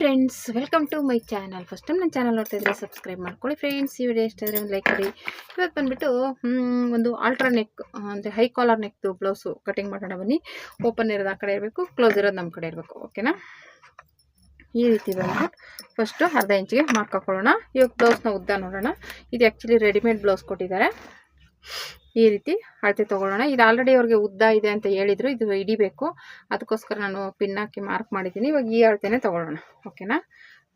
Friends, welcome to my channel. First time ನನ್ನ channel ನೋಡ್ತಾ ಇದ್ರೆ ಸಬ್ಸ್ಕ್ರೈಬ್ ಮಾಡ್ಕೊಳ್ಳಿ ಫ್ರೆಂಡ್ಸ್. ಈ ವಿಡಿಯೋ ಇಷ್ಟ ಆದರೆ ಒಂದು ಲೈಕ್ ಮಾಡಿ. ಇವತ್ತು ಬಂದುಬಿಟ್ಟು ಒಂದು ಆಲ್ಟ್ರಾ ನೆಕ್ ಅಂದರೆ ಹೈ ಕಾಲರ್ ನೆಕ್ದು ಬ್ಲೌಸು ಕಟಿಂಗ್ ಮಾಡೋಣ ಬನ್ನಿ. ಓಪನ್ ಇರೋದು ಆ ಕಡೆ ಇರಬೇಕು, ಕ್ಲೋಸ್ ಇರೋದು ನಮ್ಮ ಕಡೆ ಇರಬೇಕು. ಓಕೆನಾ? ಈ ರೀತಿ ಬಂದ್ಬಿಟ್ಟು ಫಸ್ಟು ಅರ್ಧ ಇಂಚಿಗೆ ಮಾರ್ಕ್ ಹಾಕೊಳ್ಳೋಣ. ಇವಾಗ ಬ್ಲೌಸ್ನ ಉದ್ದ ನೋಡೋಣ. ಇದು ಆ್ಯಕ್ಚುಲಿ ರೆಡಿಮೇಡ್ ಬ್ಲೌಸ್ ಕೊಟ್ಟಿದ್ದಾರೆ. ಈ ರೀತಿ ಅಳತೆ ತೊಗೊಳ್ಳೋಣ. ಇದು ಆಲ್ರೆಡಿ ಅವ್ರಿಗೆ ಉದ್ದ ಇದೆ ಅಂತ ಹೇಳಿದರು, ಇದು ಹಿಡಿಬೇಕು, ಅದಕ್ಕೋಸ್ಕರ ನಾನು ಪಿನ್ ಹಾಕಿ ಮಾರ್ಕ್ ಮಾಡಿದ್ದೀನಿ. ಇವಾಗ ಈ ಅಳತೆನೇ ತೊಗೊಳ್ಳೋಣ. ಓಕೆನಾ?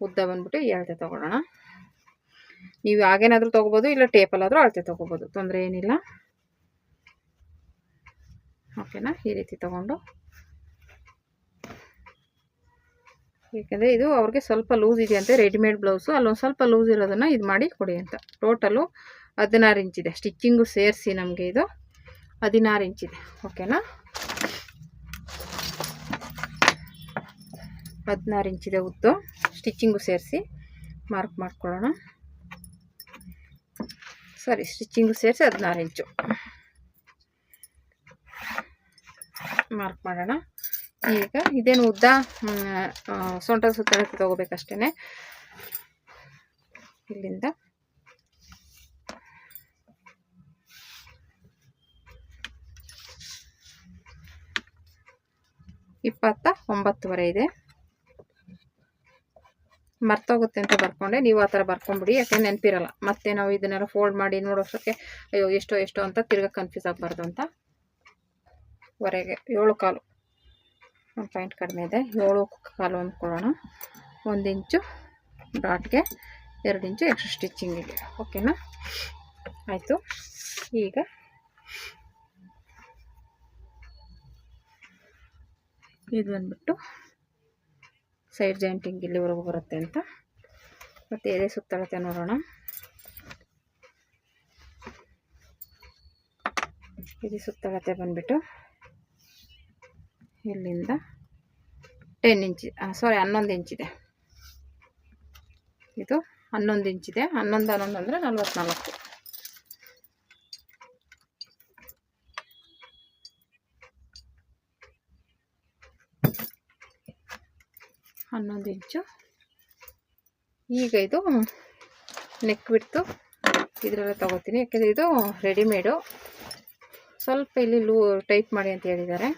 ಉದ್ದ ಬಂದ್ಬಿಟ್ಟು ಈ ಅಳತೆ ತೊಗೊಳ್ಳೋಣ. ನೀವು ಹಾಗೇನಾದರೂ ತೊಗೋಬೋದು, ಇಲ್ಲ ಟೇಪಲ್ಲಾದರೂ ಅಳತೆ ತೊಗೋಬೋದು, ತೊಂದರೆ ಏನಿಲ್ಲ. ಓಕೆನಾ? ಈ ರೀತಿ ತೊಗೊಂಡು, ಏಕೆಂದರೆ ಇದು ಅವ್ರಿಗೆ ಸ್ವಲ್ಪ ಲೂಸ್ ಇದೆ ಅಂತೆ, ರೆಡಿಮೇಡ್ ಬ್ಲೌಸು. ಅಲ್ಲೊಂದು ಸ್ವಲ್ಪ ಲೂಸ್ ಇರೋದನ್ನು ಇದು ಮಾಡಿ ಕೊಡಿ ಅಂತ. ಟೋಟಲು 16 ಇಂಚಿದೆ, ಸ್ಟಿಚ್ಚಿಂಗು ಸೇರಿಸಿ ನಮಗೆ ಇದು 16 ಇಂಚಿದೆ. ಓಕೆನಾ? 16 ಇಂಚಿದೆ ಉದ್ದು, ಸ್ಟಿಚ್ಚಿಂಗು ಸೇರಿಸಿ ಮಾರ್ಕ್ ಮಾಡ್ಕೊಳ್ಳೋಣ. ಸರಿ, ಸ್ಟಿಚ್ಚಿಂಗು ಸೇರಿಸಿ 16 ಇಂಚು ಮಾರ್ಕ್ ಮಾಡೋಣ. ಈಗ ಇದೇನು ಉದ್ದ ಸೊಂಟದ ಸುತ್ತಳತೆ ತೊಗೋಬೇಕಷ್ಟೇ. ಇಲ್ಲಿಂದ ಇಪ್ಪತ್ತ 9.5 ಇದೆ. ಮರ್ತೋಗುತ್ತೆ ಅಂತ ಬರ್ಕೊಂಡೆ. ನೀವು ಆ ಥರ ಬರ್ಕೊಂಬಿಡಿ, ಯಾಕೆ ನೆನಪಿರಲ್ಲ. ಮತ್ತೆ ನಾವು ಇದನ್ನೆಲ್ಲ ಫೋಲ್ಡ್ ಮಾಡಿ ನೋಡೋಷ್ಟಕ್ಕೆ ಅಯ್ಯೋ ಎಷ್ಟೋ ಅಂತ ತಿರ್ಗಾ ಕನ್ಫ್ಯೂಸ್ ಆಗಬಾರ್ದು ಅಂತ. ವರೆಗೆ 7.25 ಒಂದು ಪಾಯಿಂಟ್ ಕಡಿಮೆ ಇದೆ, 7.25 ಅಂದ್ಕೊಳ್ಳೋಣ. 1 ಇಂಚು ಡಾಟ್ಗೆ, 2 ಇಂಚು ಎಕ್ಸ್ಟ್ರಾ ಸ್ಟಿಚ್ಚಿಂಗಿಗೆ. ಓಕೆನಾ? ಆಯಿತು. ಈಗ ಇದು ಬಂದ್ಬಿಟ್ಟು ಸೈಡ್ ಜಾಯಿಂಟಿಂಗ್ ಇಲ್ಲಿವರೆಗೂ ಬರುತ್ತೆ ಅಂತ. ಮತ್ತು ಎದೆ ಸುತ್ತಳತೆ ನೋಡೋಣ. ಎದೆ ಸುತ್ತಳತೆ ಬಂದ್ಬಿಟ್ಟು ಇಲ್ಲಿಂದ 10 ಇಂಚ್, 11 ಇಂಚಿದೆ. ಇದು 11 ಇಂಚಿದೆ. 11 ಅಂದರೆ 44. ಇಂಚು. ಈಗ ಇದು ನೆಕ್ ಬಿಡ್ತು ಇದರಲ್ಲೇ ತೊಗೋತೀನಿ, ಯಾಕೆಂದರೆ ಇದು ರೆಡಿಮೇಡು. ಸ್ವಲ್ಪ ಇಲ್ಲಿ ಟೈಟ್ ಮಾಡಿ ಅಂತ ಹೇಳಿದ್ದಾರೆ.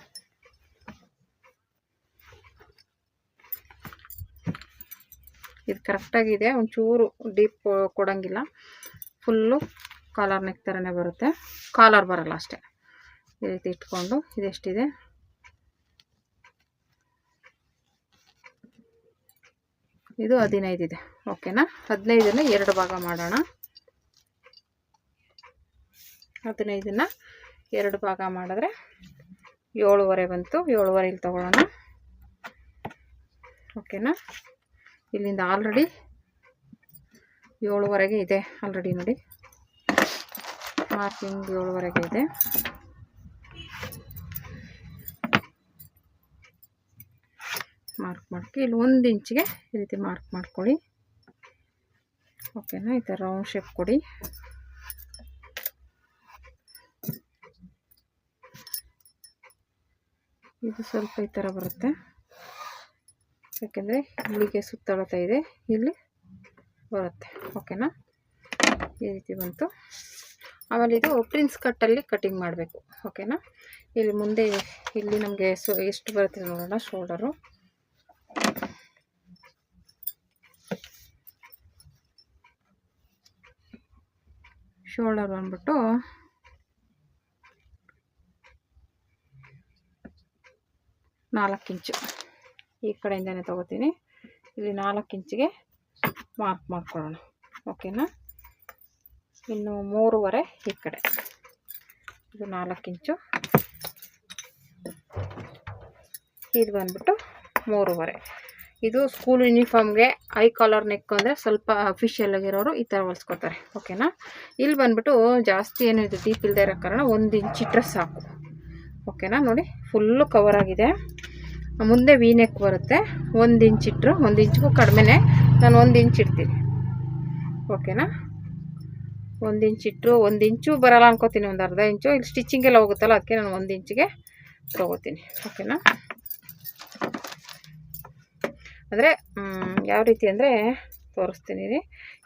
ಇದು ಕರೆಕ್ಟಾಗಿದೆ, ಒಂಚೂರು ಡೀಪ್ ಕೊಡೋಂಗಿಲ್ಲ. ಫುಲ್ಲು ಕಾಲರ್ ನೆಕ್ ಥರನೇ ಬರುತ್ತೆ, ಕಾಲರ್ ಬರಲ್ಲ ಅಷ್ಟೇ. ಈ ರೀತಿ ಇಟ್ಕೊಂಡು ಇದೆಷ್ಟಿದೆ, ಇದು 15 ಇದೆ. ಓಕೆನಾ? 15ನ್ನು 2 ಭಾಗ ಮಾಡೋಣ. 15ನ್ನು 2 ಭಾಗ ಮಾಡಿದ್ರೆ 7.5 ಬಂತು. 7.5 ಇಲ್ಲಿ ತೊಗೊಳ್ಳೋಣ. ಓಕೆನಾ? ಇಲ್ಲಿಂದ ಆಲ್ರೆಡಿ 7.5 ಇದೆ. ಆಲ್ರೆಡಿ ನೋಡಿ, ಮಾರ್ಕಿಂಗ್ 7.5 ಇದೆ. ಮಾರ್ಕ್ ಮಾಡ್ಕೊ ಇಲ್ಲಿ 1 ಇಂಚಿಗೆ ಈ ರೀತಿ ಮಾರ್ಕ್ ಮಾಡ್ಕೊಳ್ಳಿ. ಓಕೆನಾ? ಈ ಥರ ರೌಂಡ್ ಶೇಪ್ ಕೊಡಿ. ಇದು ಸ್ವಲ್ಪ ಈ ಥರ ಬರುತ್ತೆ, ಯಾಕೆಂದರೆ ಇಲ್ಲಿಗೆ ಸುತ್ತಳತೆ ಇದೆ, ಇಲ್ಲಿ ಬರುತ್ತೆ. ಓಕೆನಾ? ಈ ರೀತಿ ಬಂತು. ಆಮೇಲೆ ಇದು ಪ್ರಿನ್ಸ್ ಕಟ್ಟಲ್ಲಿ ಕಟಿಂಗ್ ಮಾಡಬೇಕು. ಓಕೆನಾ? ಇಲ್ಲಿ ಮುಂದೆ ಇಲ್ಲಿ ನಮಗೆ ಎಷ್ಟು ಬರುತ್ತೆ ನೋಡೋಣ. ಶೋಲ್ಡರ್ ಬಂದ್ಬಿಟ್ಟು 4 ಇಂಚು ಈ ಕಡೆಯಿಂದನೇ ತೊಗೋತೀನಿ. ಇಲ್ಲಿ 4 ಇಂಚಿಗೆ ಮಾರ್ಕ್ ಮಾಡ್ಕೊಳ್ಳೋಣ. ಓಕೆನಾ? ಇನ್ನು 3.5 ಈ ಕಡೆ, ಇದು 4 ಇಂಚು. ಇದು ಬಂದ್ಬಿಟ್ಟು 3.5. ಇದು ಸ್ಕೂಲ್ ಯೂನಿಫಾರ್ಮ್ಗೆ ಹೈ ಕಾಲರ್ ನೆಕ್ ಅಂದರೆ ಸ್ವಲ್ಪ ಅಫಿಷಿಯಲ್ ಆಗಿರೋರು ಈ ಥರ ಹೊಲ್ಸ್ಕೊತಾರೆ. ಓಕೆನಾ? ಇಲ್ಲಿ ಬಂದ್ಬಿಟ್ಟು ಜಾಸ್ತಿ ಏನು ಇದು ಡೀಪ್ ಇಲ್ಲದೆ ಇರೋ ಕಾರಣ 1 ಇಂಚ್ ಇಟ್ಟರೆ ಸಾಕು. ಓಕೆನಾ? ನೋಡಿ, ಫುಲ್ಲು ಕವರ್ ಆಗಿದೆ. ಮುಂದೆ ವಿ ನೆಕ್ ಬರುತ್ತೆ. 1 ಇಂಚ್ ಇಟ್ಟರು, 1 ಇಂಚಿಗೂ ಕಡಿಮೆನೇ, ನಾನು 1 ಇಂಚ್ ಇಡ್ತೀನಿ. ಓಕೆನಾ? 1 ಇಂಚ್ ಇಟ್ಟರು, 1 ಇಂಚು ಬರಲ್ಲ ಅನ್ಕೋತೀನಿ, ಒಂದು ಅರ್ಧ ಇಂಚು. ಇಲ್ಲಿ ಸ್ಟಿಚ್ಚಿಂಗ್ ಎಲ್ಲ ಹೋಗುತ್ತಲ್ಲ, ಅದಕ್ಕೆ ನಾನು 1 ಇಂಚಿಗೆ ತೊಗೋತೀನಿ. ಓಕೆನಾ? ಅಂದರೆ ಯಾವ ರೀತಿ ಅಂದರೆ ತೋರಿಸ್ತೀನಿ ರೀ.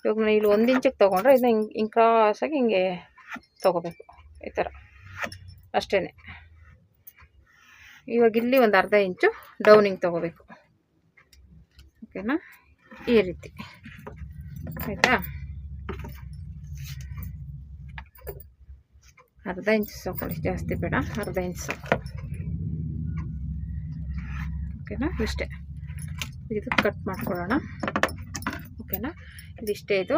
ಇವಾಗ ನಾನು ಇಲ್ಲಿ 1 ಇಂಚಿಗೆ ತೊಗೊಂಡ್ರೆ ಇದನ್ನ ಹಿಂಗೆ ಕ್ರಾಸಾಗಿ ಹಿಂಗೆ ತೊಗೋಬೇಕು, ಈ ಥರ ಅಷ್ಟೇ. ಇವಾಗ ಇಲ್ಲಿ ಒಂದು ಅರ್ಧ ಇಂಚು ಡೌನಿಂಗ್ ತೊಗೋಬೇಕು, ಓಕೆನಾ, ಈ ರೀತಿ ಆಯಿತಾ. ಅರ್ಧ ಇಂಚು ಸಾಕೊಳ್ಳಿ, ಜಾಸ್ತಿ ಬೇಡ, ಅರ್ಧ ಇಂಚು ಸಾಕು, ಓಕೆನಾ. ಇಷ್ಟೇ, ಇದು ಕಟ್ ಮಾಡ್ಕೊಳ್ಳೋಣ, ಓಕೆನಾ. ಇದಿಷ್ಟೇ ಇದು.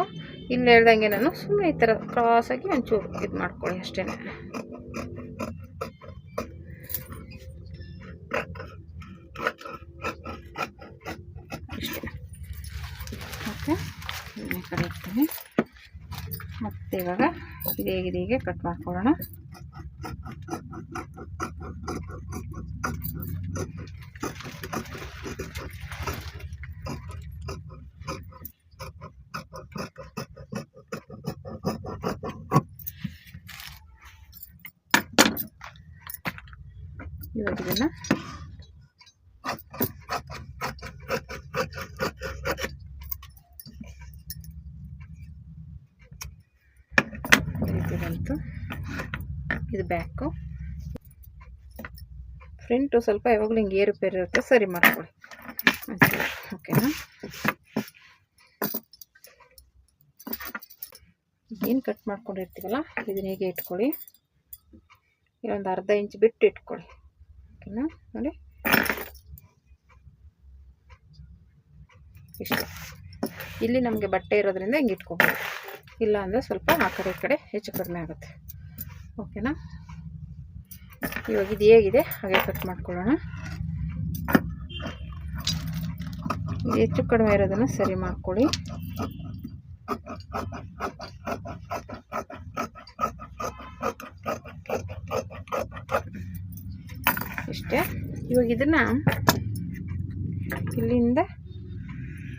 ಇಲ್ಲಿ ಹೇಳ್ದಂಗೆ ನಾನು ಸುಮ್ಮನೆ ಈ ಥರ ಕ್ರಾಸಾಗಿ ಒಂಚೂರು ಇದು ಮಾಡ್ಕೊಳ್ಳಿ ಅಷ್ಟೇ. ಇಷ್ಟೇ, ಓಕೆ. ಈ ಕಡೆ ಇಡ್ತೀನಿ. ಮತ್ತು ಇವಾಗ ಇದು ಹೇಗಿದೆ ಹೀಗೆ ಕಟ್ ಮಾಡ್ಕೊಳ್ಳೋಣ. ಇವಾಗ ಇದನ್ನು ಬಂತು. ಇದು ಬ್ಯಾಕು, ಫ್ರಂಟು ಸ್ವಲ್ಪ ಯಾವಾಗಲೂ ಹಿಂಗೆ ಏರುಪೇರು ಇರುತ್ತೆ, ಸರಿ ಮಾಡ್ಕೊಳ್ಳಿ, ಓಕೆನಾ. ಏನು ಕಟ್ ಮಾಡ್ಕೊಂಡಿರ್ತೀವಲ್ಲ ಇದನ್ನ ಹೇಗೆ ಇಟ್ಕೊಳ್ಳಿ, ಇಲ್ಲೊಂದು ಅರ್ಧ ಇಂಚ್ ಬಿಟ್ಟು ಇಟ್ಕೊಳ್ಳಿ, ಓಕೆನಾ. ನೋಡಿ ಇಷ್ಟೇ. ಇಲ್ಲಿ ನಮಗೆ ಬಟ್ಟೆ ಇರೋದ್ರಿಂದ ಹಿಂಗೆ ಇಟ್ಕೊಬೋದು, ಇಲ್ಲ ಅಂದರೆ ಸ್ವಲ್ಪ ಆ ಕಡೆ ಈ ಕಡೆ ಹೆಚ್ಚು ಕಡಿಮೆ ಆಗುತ್ತೆ, ಓಕೆನಾ. ಇವಾಗ ಇದು ಹೇಗಿದೆ ಹಾಗೆ ಕಟ್ ಮಾಡ್ಕೊಳ್ಳೋಣ. ಹೆಚ್ಚು ಕಡಿಮೆ ಇರೋದನ್ನು ಸರಿ ಮಾಡ್ಕೊಳ್ಳಿ. ಇಷ್ಟೇ. ಇವಾಗ ಇದನ್ನು ಇಲ್ಲಿಂದ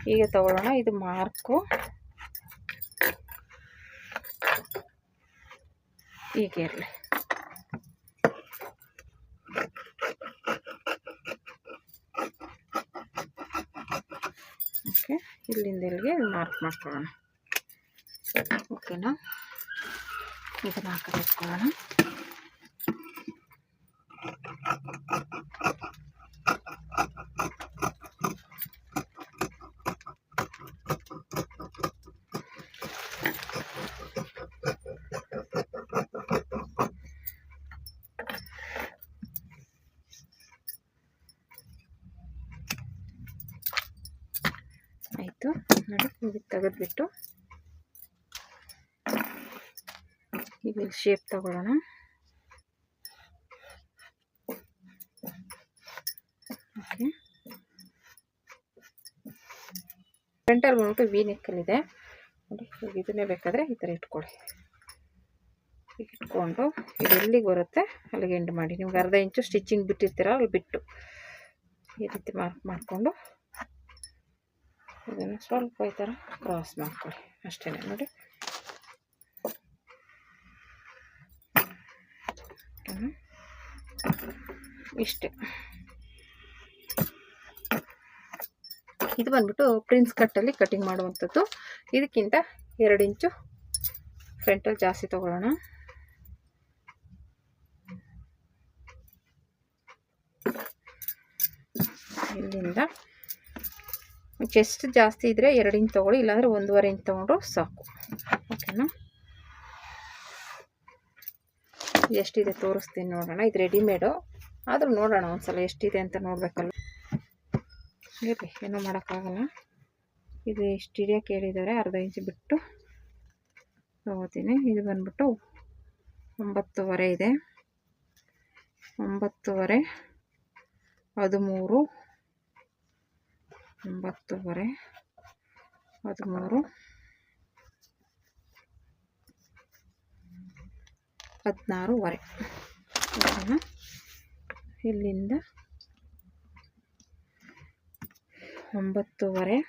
ಹೀಗೆ ತಗೊಳ್ಳೋಣ. ಇದು ಮಾರ್ಕು ಹೀಗೆ ಇರಲಿ, ಓಕೆ. ಇಲ್ಲಿಂದ ಇಲ್ಲಿಗೆ ಮಾರ್ಕ್ ಮಾಡ್ಕೊಳ್ಳೋಣ, ಓಕೆನಾ. ಇದನ್ನು ಆ ಕಡೆ ಇಟ್ಕೊಳ್ಳೋಣ. ಆಯಿತು ನೋಡಿ, ಇದು ತೆಗೆದುಬಿಟ್ಟು ಈಗ ಶೇಪ್ ತಗೊಳ್ಳೋಣ. ಓಕೆ, ಫ್ರಂಟಲ್ಲಿ ಬಂದ್ಬಿಟ್ಟು ವಿ ನೆಕ್ಕಲ್ಲಿದೆ ನೋಡಿ. ಈಗ ಇದನ್ನೇ ಬೇಕಾದರೆ ಈ ಥರ ಇಟ್ಕೊಳ್ಳಿ. ಈಗ ಇಟ್ಕೊಂಡು ಇದು ಎಲ್ಲಿಗೆ ಬರುತ್ತೆ ಅಲ್ಲಿಗೆ ಎಂಡ್ ಮಾಡಿ. ನಿಮ್ಗೆ ಅರ್ಧ ಇಂಚು ಸ್ಟಿಚಿಂಗ್ ಬಿಟ್ಟಿರ್ತೀರ ಅಲ್ಲಿ ಬಿಟ್ಟು ಈ ರೀತಿ ಮಾರ್ಕ್ ಮಾಡಿಕೊಂಡು ಇದನ್ನು ಸ್ವಲ್ಪ ಈ ಥರ ಕ್ರಾಸ್ ಮಾಡ್ಕೊಳ್ಳಿ ಅಷ್ಟೇ ನೋಡಿ. ಇಷ್ಟೇ. ಇದು ಬಂದ್ಬಿಟ್ಟು ಪ್ರಿನ್ಸ್ ಕಟ್ಟಲ್ಲಿ ಕಟಿಂಗ್ ಮಾಡುವಂಥದ್ದು. ಇದಕ್ಕಿಂತ 2 ಇಂಚು ಫ್ರಂಟಲ್ಲಿ ಜಾಸ್ತಿ ತಗೊಳ್ಳೋಣ. ಇಲ್ಲಿಂದ ಚೆಸ್ಟ್ ಜಾಸ್ತಿ ಇದ್ದರೆ 2 ಇಂಚ್ ತೊಗೊಳ್ಳಿ, ಇಲ್ಲಾಂದರೆ 1.5 ಇಂಚ್ ತೊಗೊಂಡ್ರು ಸಾಕು, ಓಕೆನಾ. ಎಷ್ಟಿದೆ ತೋರಿಸ್ತೀನಿ ನೋಡೋಣ. ಇದು ರೆಡಿಮೇಡು ಆದರೂ ನೋಡೋಣ ಒಂದ್ಸಲ ಎಷ್ಟಿದೆ ಅಂತ ನೋಡಬೇಕಲ್ಲ. ಇರಲಿ, ಏನೂ ಮಾಡೋಕ್ಕಾಗಲ್ಲ. ಇದು ಎಷ್ಟಿದೆ ಕೇಳಿದ್ದಾರೆ, ಅರ್ಧ ಇಂಚ್ ಬಿಟ್ಟು ತೊಗೋತೀನಿ. ಇದು ಬಂದ್ಬಿಟ್ಟು 9.5 ಇದೆ. 9.5 13 9.5 13 16.5 ಓಕೆನಾ. ಇಲ್ಲಿಂದ 9.5 13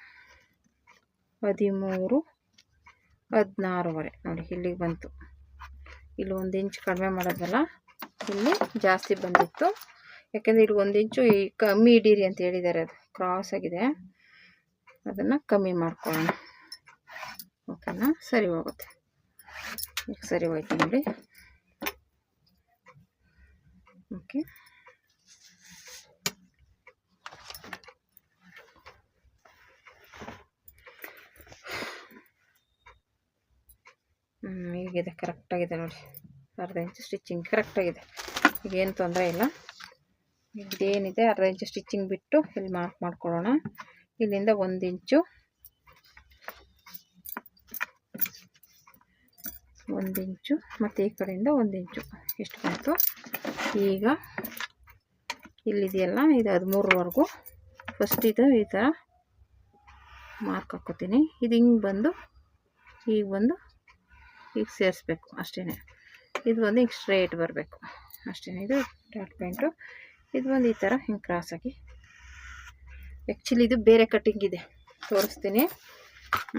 16.5 ನೋಡಿ, ಇಲ್ಲಿಗೆ ಬಂತು. ಇಲ್ಲಿ 1 ಇಂಚ್ ಕಡಿಮೆ ಮಾಡೋದಲ್ಲ, ಇಲ್ಲಿ ಜಾಸ್ತಿ ಬಂದಿತ್ತು. ಯಾಕೆಂದರೆ ಇಲ್ಲಿ 1 ಇಂಚು ಕಮ್ಮಿ ಇಡೀರಿ ಅಂತ ಹೇಳಿದ್ದಾರೆ, ಅದು ಕ್ರಾಸ್ ಆಗಿದೆ. ಅದನ್ನು ಕಮ್ಮಿ ಮಾಡ್ಕೊಳ್ಳೋಣ. ಓಕೆನಾ, ಸರಿ ಹೋಗುತ್ತೆ. ಈಗ ಸರಿ ಹೋಯ್ತು ನೋಡಿ. ಓಕೆ, ಈಗಿದೆ, ಕರೆಕ್ಟಾಗಿದೆ ನೋಡಿ. ಅರ್ಧ ಇಂಚು ಸ್ಟಿಚಿಂಗ್ ಕರೆಕ್ಟಾಗಿದೆ. ಈಗೇನು ತೊಂದರೆ ಇಲ್ಲ. ಇದೇನಿದೆ ಅರ್ಧ ಇಂಚು ಸ್ಟಿಚಿಂಗ್ ಬಿಟ್ಟು ಇಲ್ಲಿ ಮಾರ್ಕ್ ಮಾಡ್ಕೊಳ್ಳೋಣ. ಇಲ್ಲಿಂದ 1 ಇಂಚು, 1 ಇಂಚು ಮತ್ತು ಈ ಕಡೆಯಿಂದ 1 ಇಂಚು ಎಷ್ಟು ಬಂತು. ಈಗ ಇಲ್ಲಿದೆಯಲ್ಲ, ಇದು 13ವರೆಗೂ ಫಸ್ಟ್ ಇದು ಈ ಥರ ಮಾರ್ಕ್ ಹಾಕ್ಕೋತೀನಿ. ಇದು ಹಿಂಗೆ ಬಂದು ಈಗ ಬಂದು ಈಗ ಸೇರಿಸ್ಬೇಕು ಅಷ್ಟೇ. ಇದು ಬಂದು ಹಿಂಗೆ ಸ್ಟ್ರೇಟ್ ಬರಬೇಕು ಅಷ್ಟೇ. ಇದು ಡಾಟ್ ಪಾಯಿಂಟು. ಇದು ಬಂದು ಈ ಥರ ಹಿಂಗೆ ಕ್ರಾಸಾಗಿ. ಆ್ಯಕ್ಚುಲಿ ಇದು ಬೇರೆ ಕಟ್ಟಿಂಗ್ ಇದೆ, ತೋರಿಸ್ತೀನಿ.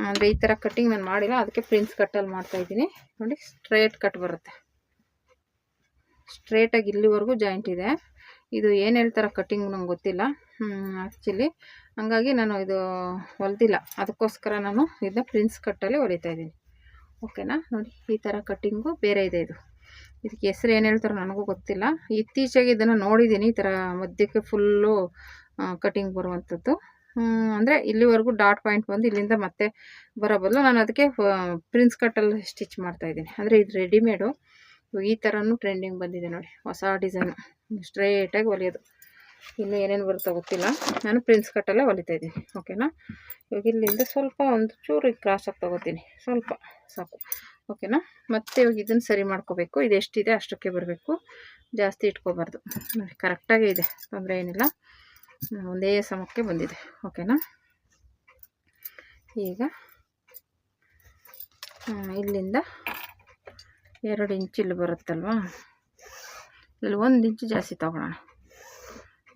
ಅಂದರೆ ಈ ಥರ ಕಟ್ಟಿಂಗ್ ನಾನು ಮಾಡಿಲ್ಲ, ಅದಕ್ಕೆ ಪ್ರಿನ್ಸ್ ಕಟ್ಟಲ್ಲಿ ಮಾಡ್ತಾಯಿದ್ದೀನಿ ನೋಡಿ. ಸ್ಟ್ರೇಟ್ ಕಟ್ ಬರುತ್ತೆ, ಸ್ಟ್ರೇಟಾಗಿ ಇಲ್ಲಿವರೆಗೂ ಜಾಯಿಂಟ್ ಇದೆ. ಇದು ಏನು ಹೇಳ್ತಾರೆ ಕಟ್ಟಿಂಗ್ ನಂಗೆ ಗೊತ್ತಿಲ್ಲ ಆ್ಯಕ್ಚುಲಿ, ಹಾಗಾಗಿ ನಾನು ಇದು ಹೊಲ್ದಿಲ್ಲ. ಅದಕ್ಕೋಸ್ಕರ ನಾನು ಇದನ್ನ ಪ್ರಿನ್ಸ್ ಕಟ್ಟಲ್ಲಿ ಹೊಲಿತಾಯಿದ್ದೀನಿ. ಓಕೆನಾ, ನೋಡಿ ಈ ಥರ ಕಟ್ಟಿಂಗು ಬೇರೆ ಇದೆ. ಇದಕ್ಕೆ ಹೆಸ್ರು ಏನು ಹೇಳ್ತಾರೋ ನನಗೂ ಗೊತ್ತಿಲ್ಲ. ಇತ್ತೀಚೆಗೆ ಇದನ್ನು ನೋಡಿದ್ದೀನಿ, ಈ ಥರ ಮಧ್ಯಕ್ಕೆ ಫುಲ್ಲು ಕಟ್ಟಿಂಗ್ ಬರುವಂಥದ್ದು. ಅಂದರೆ ಇಲ್ಲಿವರೆಗೂ ಡಾಟ್ ಪಾಯಿಂಟ್ ಬಂದು ಇಲ್ಲಿಂದ ಮತ್ತೆ ಬರೋ ಬದಲು ನಾನು ಅದಕ್ಕೆ ಪ್ರಿನ್ಸ್ ಕಟ್ಟಲ್ಲಿ ಸ್ಟಿಚ್ ಮಾಡ್ತಾಯಿದ್ದೀನಿ. ಅಂದರೆ ಇದು ರೆಡಿಮೇಡು. ಈ ಥರನೂ ಟ್ರೆಂಡಿಂಗ್ ಬಂದಿದೆ ನೋಡಿ, ಹೊಸ ಡಿಸೈನು, ಸ್ಟ್ರೇಟಾಗಿ ಹೊಲಿಯೋದು. ಇನ್ನೂ ಏನೇನು ಬರುತ್ತೋ ಗೊತ್ತಿಲ್ಲ. ನಾನು ಪ್ರಿನ್ಸ್ ಕಟ್ಟಲ್ಲೇ ಹೊಲಿತಾಯಿದ್ದೀನಿ. ಓಕೆನಾ, ಇವಾಗ ಇಲ್ಲಿಂದ ಸ್ವಲ್ಪ ಒಂದು ಚೂರು ಕ್ರಾಸಾಗಿ ತೊಗೋತೀನಿ, ಸ್ವಲ್ಪ ಸಾಕು. ಓಕೆನಾ, ಮತ್ತೆ ಇವಾಗ ಇದನ್ನು ಸರಿ ಮಾಡ್ಕೋಬೇಕು. ಇದು ಎಷ್ಟಿದೆ ಅಷ್ಟಕ್ಕೆ ಬರಬೇಕು, ಜಾಸ್ತಿ ಇಟ್ಕೋಬಾರ್ದು. ನೋಡಿ ಕರೆಕ್ಟಾಗೇ ಇದೆ, ತೊಂದರೆ ಏನಿಲ್ಲ, ಒಂದೇ ಸಮಕ್ಕೆ ಬಂದಿದೆ. ಓಕೆನಾ, ಈಗ ಇಲ್ಲಿಂದ 2 ಇಂಚು ಇಲ್ಲಿ ಬರುತ್ತಲ್ವ, ಇಲ್ಲಿ 1 ಇಂಚು ಜಾಸ್ತಿ ತೊಗೊಳ್ಳೋಣ.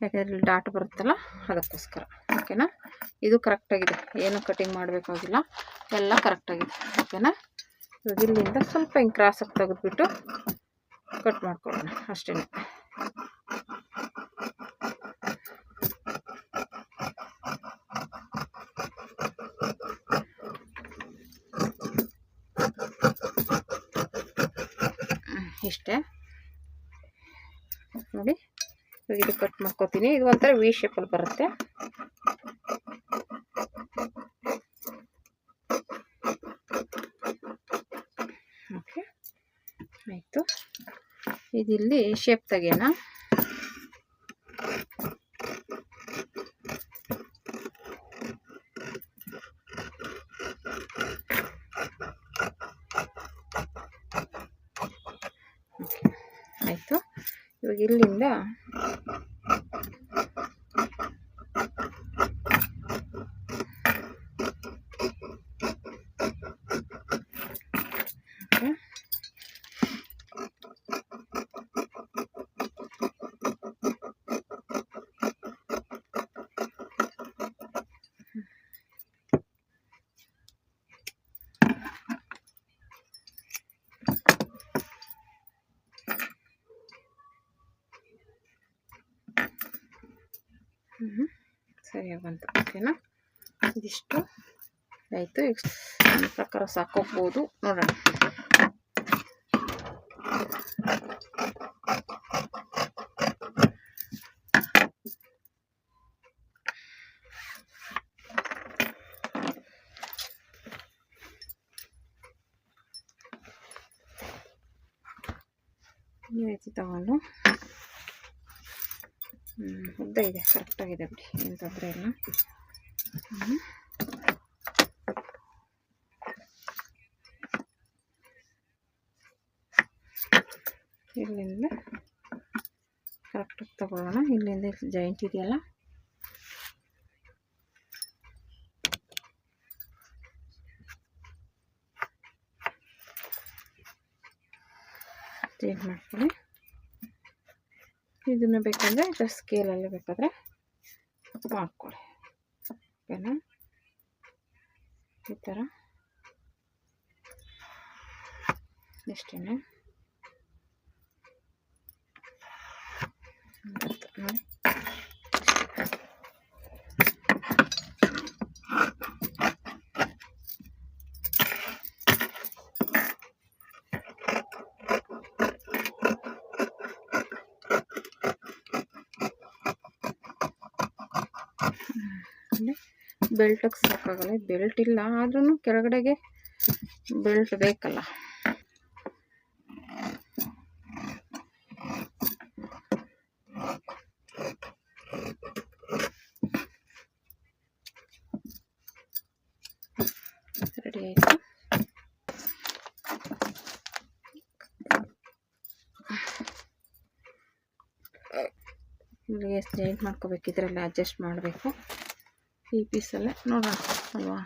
ಯಾಕೆಂದರೆ ಇಲ್ಲಿ ಡಾಟ್ ಬರುತ್ತಲ್ಲ ಅದಕ್ಕೋಸ್ಕರ. ಓಕೆನಾ, ಇದು ಕರೆಕ್ಟಾಗಿದೆ, ಏನು ಕಟಿಂಗ್ ಮಾಡಬೇಕಾಗಿಲ್ಲ, ಎಲ್ಲ ಕರೆಕ್ಟಾಗಿದೆ. ಓಕೆನಾ, ಇವಾಗ ಇಲ್ಲಿಂದ ಸ್ವಲ್ಪ ಹಿಂಗೆ ಕ್ರಾಸಾಗಿ ತೆಗೆದುಬಿಟ್ಟು ಕಟ್ ಮಾಡ್ಕೊಳ್ಳೋಣ ಅಷ್ಟೇ. ಇಷ್ಟೇ ನೋಡಿ. ಇದು ಕಟ್ ಮಾಡ್ಕೋತೀನಿ. ಇದು ಒಂಥರ ವಿ ಶೇಪಲ್ಲಿ ಬರುತ್ತೆ. ಓಕೆ, ಆಯಿತು. ಇದಿಲ್ಲಿ ಶೇಪ್ ತೆಗೆಯೋಣ. ಆಯಿತು, ಇವಾಗ ಇಲ್ಲಿಂದ ಸರಿಯಾಗಿ ಬಂತು. ಓಕೆನಾ, ಇದಿಷ್ಟು ಆಯಿತು. ಈಗ ನನ್ನ ಪ್ರಕಾರ ಸಾಕೋಗ್ಬೋದು, ನೋಡೋಣ. ಈ ರೀತಿ ತಗೊಂಡು ಉದ್ದ ಇದೆ, ಕರೆಕ್ಟಾಗಿದೆ ಬಿಡಿ, ಏನು ತೊಂದರೆ ಇಲ್ಲ. ಇಲ್ಲಿಂದ ಕರೆಕ್ಟಾಗಿ ತಗೊಳ್ಳೋಣ. ಇಲ್ಲಿಂದ ಜಾಯಿಂಟ್ ಇದೆಯಲ್ಲ, ಚೇಂಜ್ ಮಾಡ್ಕೊಳ್ಳಿ. ಇದನ್ನು ಬೇಕಂದರೆ ಜಸ್ಟ್ ಸ್ಕೇಲಲ್ಲಿ ಬೇಕಾದರೆ ಮಾಡ್ಕೊಳ್ಳಿ. ಓಕೆನಾ, ಈ ಥರ ಇಷ್ಟೇ ನೋಡಿ. ಬೆಲ್ಟಿಗೆ ಸಾಕಾಗಲ್ಲ. ಬೆಲ್ಟ್ ಇಲ್ಲ ಆದ್ರೂ ಕೆಳಗಡೆಗೆ ಬೆಲ್ಟ್ ಬೇಕಲ್ಲ. ರೆಡಿ ಆಯಿತು. ಇಲ್ಲಿಗೆ ಜಾಯಿಂಟ್ ಮಾಡ್ಕೋಬೇಕು, ಇದರಲ್ಲೇ ಅಡ್ಜಸ್ಟ್ ಮಾಡಬೇಕು. ಈ ಪೀಸಲ್ಲೇ ನೋಡೋಣ ಅಲ್ವಾ.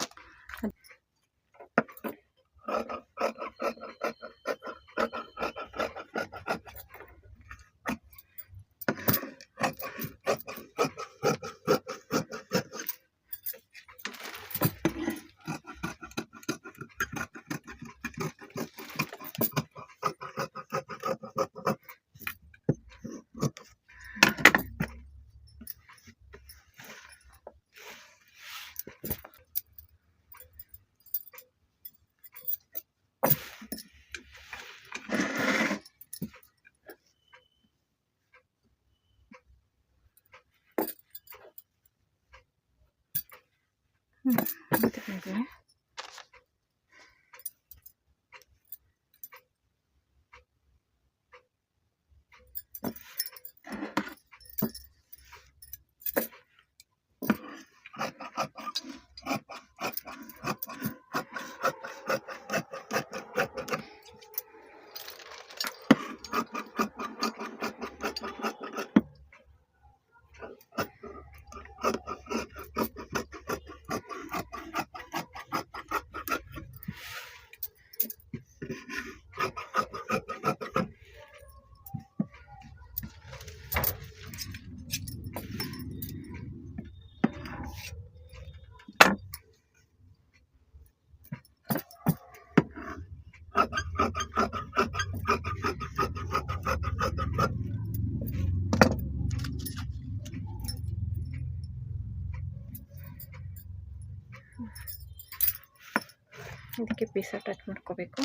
ಇದಕ್ಕೆ ಪೀಸ್ ಅಟ್ಯಾಚ್ ಮಾಡ್ಕೋಬೇಕು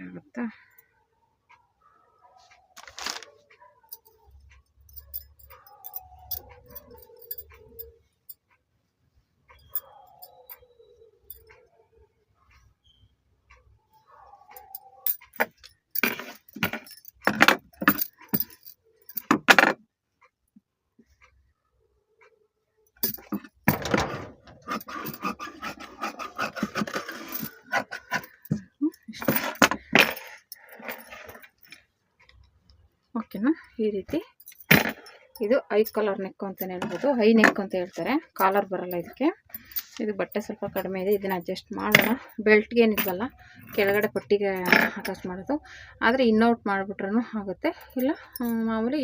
ಆಗುತ್ತಾ. ಓಕೆನಾ, ಈ ರೀತಿ ಇದು ಐ ಕಾಲರ್ ನೆಕ್ ಅಂತಲೇ ಹೇಳ್ಬೋದು, ಹೈ ನೆಕ್ ಅಂತ ಹೇಳ್ತಾರೆ. ಕಾಲರ್ ಬರಲ್ಲ ಇದಕ್ಕೆ. ಇದು ಬಟ್ಟೆ ಸ್ವಲ್ಪ ಕಡಿಮೆ ಇದೆ, ಇದನ್ನು ಅಡ್ಜಸ್ಟ್ ಮಾಡೋಣ. ಬೆಲ್ಟ್ಗೆ ಏನಿಲ್ವಲ್ಲ, ಕೆಳಗಡೆ ಪಟ್ಟಿಗೆ ಅಟ್ಯಾಚ್ ಮಾಡೋದು. ಆದರೆ ಇನ್ನೌಟ್ ಮಾಡಿಬಿಟ್ರೂ ಆಗುತ್ತೆ, ಇಲ್ಲ ಮಾಮೂಲಿ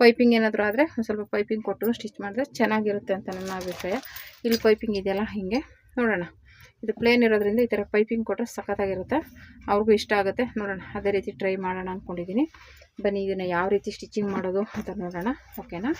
ಪೈಪಿಂಗ್ ಏನಾದರೂ ಆದರೆ ಒಂದು ಸ್ವಲ್ಪ ಪೈಪಿಂಗ್ ಕೊಟ್ಟು ಸ್ಟಿಚ್ ಮಾಡಿದ್ರೆ ಚೆನ್ನಾಗಿರುತ್ತೆ ಅಂತ ನನ್ನ ಅಭಿಪ್ರಾಯ. ಇಲ್ಲಿ ಪೈಪಿಂಗ್ ಇದೆಯಲ್ಲ, ಹೀಗೆ ನೋಡೋಣ. ಇದು ಪ್ಲೇನ್ ಇರೋದ್ರಿಂದ ಈ ಥರ ಪೈಪಿಂಗ್ ಕೊಟ್ಟರೆ ಸಖತ್ತಾಗಿರುತ್ತೆ, ಅವ್ರಿಗೂ ಇಷ್ಟ ಆಗುತ್ತೆ. ನೋಡೋಣ, ಅದೇ ರೀತಿ ಟ್ರೈ ಮಾಡೋಣ ಅಂದ್ಕೊಂಡಿದ್ದೀನಿ. ಬನ್ನಿ ಇದನ್ನು ಯಾವ ರೀತಿ ಸ್ಟಿಚಿಂಗ್ ಮಾಡೋದು ಅಂತ ನೋಡೋಣ. ಓಕೆನಾ.